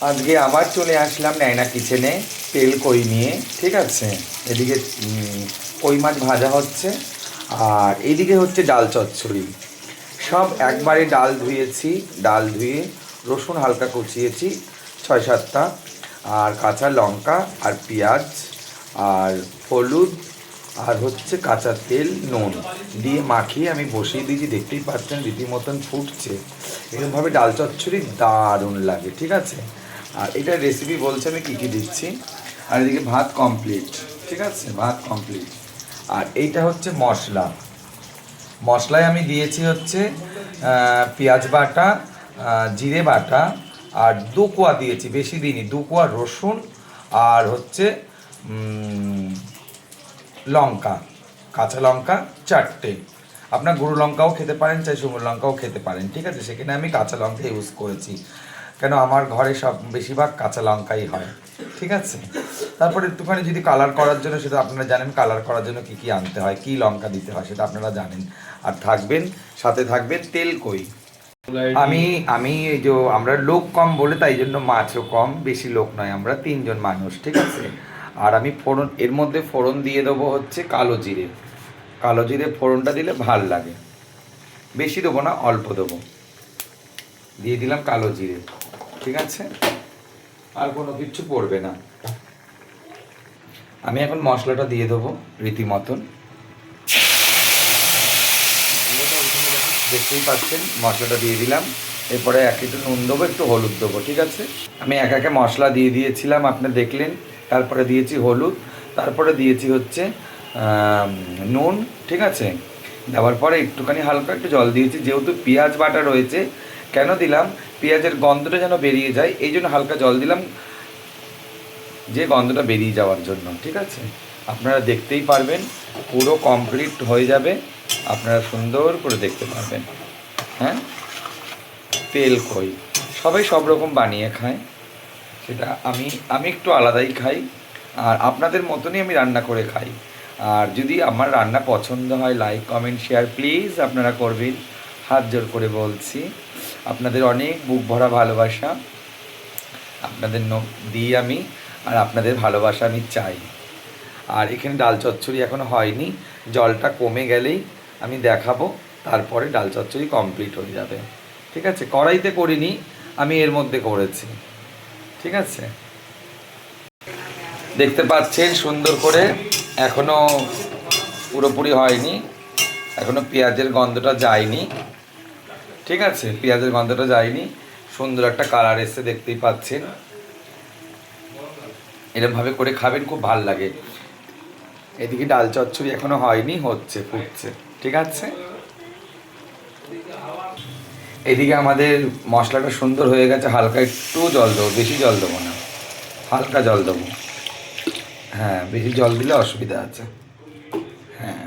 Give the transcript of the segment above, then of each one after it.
আজকে আবার চলে আসলাম নায়না কিচেনে তেল কই নিয়ে। ঠিক আছে, এদিকে কই মাছ ভাজা হচ্ছে, আর এইদিকে হচ্ছে ডাল চচ্চড়ি। সব একবারে ডাল ধুয়েছি, ডাল ধুয়ে রসুন হালকা কুচিয়েছি 6-7টা, আর কাঁচা লঙ্কা আর পেঁয়াজ আর হলুদ আর হচ্ছে কাঁচা তেল নুন দিয়ে মাখিয়ে আমি বসিয়ে দিয়েছি। দেখতেই পাচ্ছেন রীতিমতন ফুটছে। এরকমভাবে ডাল চচ্চড়ি দারুণ লাগে। ঠিক আছে, আর এটার রেসিপি বলছে আমি কী কী দিচ্ছি। আর এদিকে ভাত কমপ্লিট। ঠিক আছে, ভাত কমপ্লিট। আর এইটা হচ্ছে মশলা। মশলায় আমি দিয়েছি হচ্ছে পেঁয়াজ বাটা, জিরে বাটা, আর 2 কোয়া দিয়েছি, বেশি দিইনি, 2 কোয়া রসুন, আর হচ্ছে লঙ্কা, কাঁচা লঙ্কা 4টে। আপনার গুঁড়ো লঙ্কাও খেতে পারেন, চাই শুকনো লঙ্কাও খেতে পারেন। ঠিক আছে, সেখানে আমি কাঁচা লঙ্কা ইউজ করেছি, কেন আমার ঘরে সব বেশিরভাগ কাঁচা লঙ্কাই হয়। ঠিক আছে, তারপরে একটুখানি যদি কালার করার জন্য, সেটা আপনারা জানেন কালার করার জন্য কী কী আনতে হয়, কী লঙ্কা দিতে হয় সেটা আপনারা জানেন। আর থাকবেন, সাথে থাকবেন তেল কই। আমি আমি এই যে আমরা লোক কম বলে তাই জন্য মাছও কম, বেশি লোক নয়, আমরা 3জন মানুষ। ঠিক আছে, আর আমি ফোড়ন, এর মধ্যে ফোড়ন দিয়ে দেবো হচ্ছে কালো জিরে। কালো জিরে ফোড়নটা দিলে ভাল লাগে, বেশি দেবো না, অল্প দেবো। দিয়ে দিলাম কালো জিরে। ঠিক আছে, আর কোনো কিছু পড়বে না। আমি এখন মশলাটা দিয়ে দেবো রীতিমতন। দেখতেই পাচ্ছেন মশলাটা দিয়ে দিলাম। এরপরে একটু নুন দেবো, একটু হলুদ দেবো। ঠিক আছে, আমি একে মশলা দিয়ে দিয়েছিলাম, আপনি দেখলেন। তারপরে দিয়েছি হলুদ, তারপরে দিয়েছি হচ্ছে নুন। ঠিক আছে, দেওয়ার পরে একটুখানি হালকা একটু জল দিয়েছি, যেহেতু পেঁয়াজ বাটা রয়েছে। কেন দিলাম, পেঁয়াজের গন্ধটা যেন বেরিয়ে যায়, এই জন্য হালকা জল দিলাম, যে গন্ধটা বেরিয়ে যাওয়ার জন্য। ঠিক আছে, আপনারা দেখতেই পারবেন, পুরো কমপ্লিট হয়ে যাবে, আপনারা সুন্দর করে দেখতে পারবেন। হ্যাঁ, তেল কই সবাই সব রকম বানিয়ে খায়, সেটা আমি একটু আলাদাই খাই, আর আপনাদের মতনই আমি রান্না করে খাই। আর যদি আমার রান্না পছন্দ হয়, লাইক কমেন্ট শেয়ার প্লিজ আপনারা করবেন, হাত জোর করে বলছি। আপনাদের অনেক বুক ভরা ভালোবাসা আপনাদের দিই আমি, আর আপনাদের ভালোবাসা আমি চাই। আর এখানে ডাল চচ্চড়ি এখনও হয়নি, জলটা কমে গেলেই আমি দেখাবো, তারপরে ডাল চচ্চড়ি কমপ্লিট হয়ে যাবে। ঠিক আছে, কড়াইতে করিনি, আমি এর মধ্যে করেছি। ঠিক আছে, দেখতে পাচ্ছেন সুন্দর করে, এখনও পুরোপুরি হয়নি, এখনও পেঁয়াজের গন্ধটা যায়নি। ঠিক আছে, পেঁয়াজের গন্ধটা যায়নি, সুন্দর একটা কালার এসে দেখতেই পাচ্ছেন। এরকমভাবে করে খাবেন, খুব ভাল লাগে। এদিকে ডাল চচ্চড়ি এখনো হয়নি, হচ্ছে, ফুটছে। ঠিক আছে, এদিকে আমাদের মশলাটা সুন্দর হয়ে গেছে। হালকা একটু জল দেবো, বেশি জল দেবো না, হালকা জল দেবো। হ্যাঁ, বেশি জল দিলে অসুবিধা আছে। হ্যাঁ,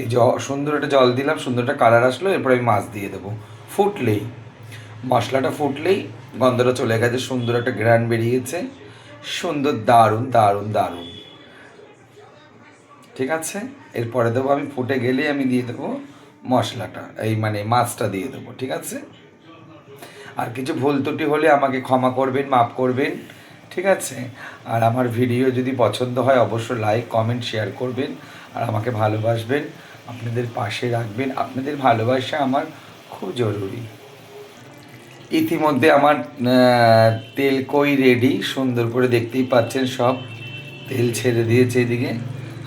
এই সুন্দর একটা জল দিলাম, সুন্দর একটা কালার আসলো, এরপর আমি মাছ দিয়ে দেবো। ফুটলেই, মশলাটা ফুটলেই গন্ধটা চলে গেছে, সুন্দর একটা ঘ্রাণ বেরিয়েছে, সুন্দর, দারুণ দারুণ দারুণ। ঠিক আছে, এরপরে দেবো আমি, ফুটে গেলেই আমি দিয়ে দেবো মশলাটা, এই মানে মাছটা দিয়ে দেবো। ঠিক আছে, আর কিছু ভুল ত্রুটি হলে আমাকে ক্ষমা করবেন, মাফ করবেন। ঠিক আছে, আর আমার ভিডিও যদি পছন্দ হয় অবশ্যই লাইক কমেন্ট শেয়ার করবেন, আর আমাকে ভালোবাসবেন, আপনাদের পাশে রাখবেন। আপনাদের ভালোবাসা আমার খুব জরুরি। ইতিমধ্যে আমার তেল কই রেডি, সুন্দর করে দেখতেই পাচ্ছেন, সব তেল ছেড়ে দিয়েছে, এদিকে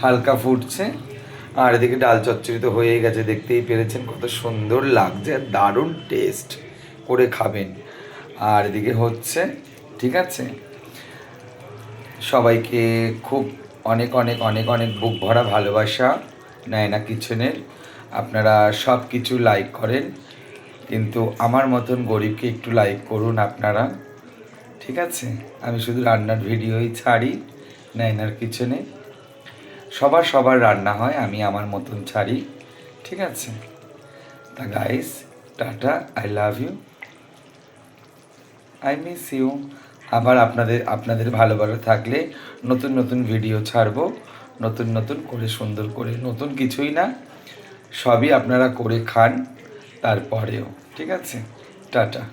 হালকা ফুটছে, আর এদিকে ডাল চচ্চড়ি তো হয়ে গেছে, দেখতেই পেরেছেন কত সুন্দর লাগছে, দারুণ টেস্ট, করে খাবেন। আর এদিকে হচ্ছে। ঠিক আছে, সবাইকে খুব অনেক অনেক অনেক অনেক বুক ভরা ভালোবাসা নায়না কিচেনের। আপনারা সব কিছু লাইক করেন, কিন্তু আমার মতন গরিবকে একটু লাইক করুন আপনারা। ঠিক আছে, আমি শুধু রান্নার ভিডিওই ছাড়ি নায়নার কিচেনে, সবার রান্না হয়, আমি আমার মতন ছাড়ি। ঠিক আছে, তা guys, tata, I love you, I miss you. আবার আপনাদের ভালোবাসা থাকলে নতুন নতুন ভিডিও ছাড়বো, নতুন নতুন করে, সুন্দর করে, নতুন কিছুই না, সবই আপনারা করে খান তারপরেও। ঠিক আছে, টাটা।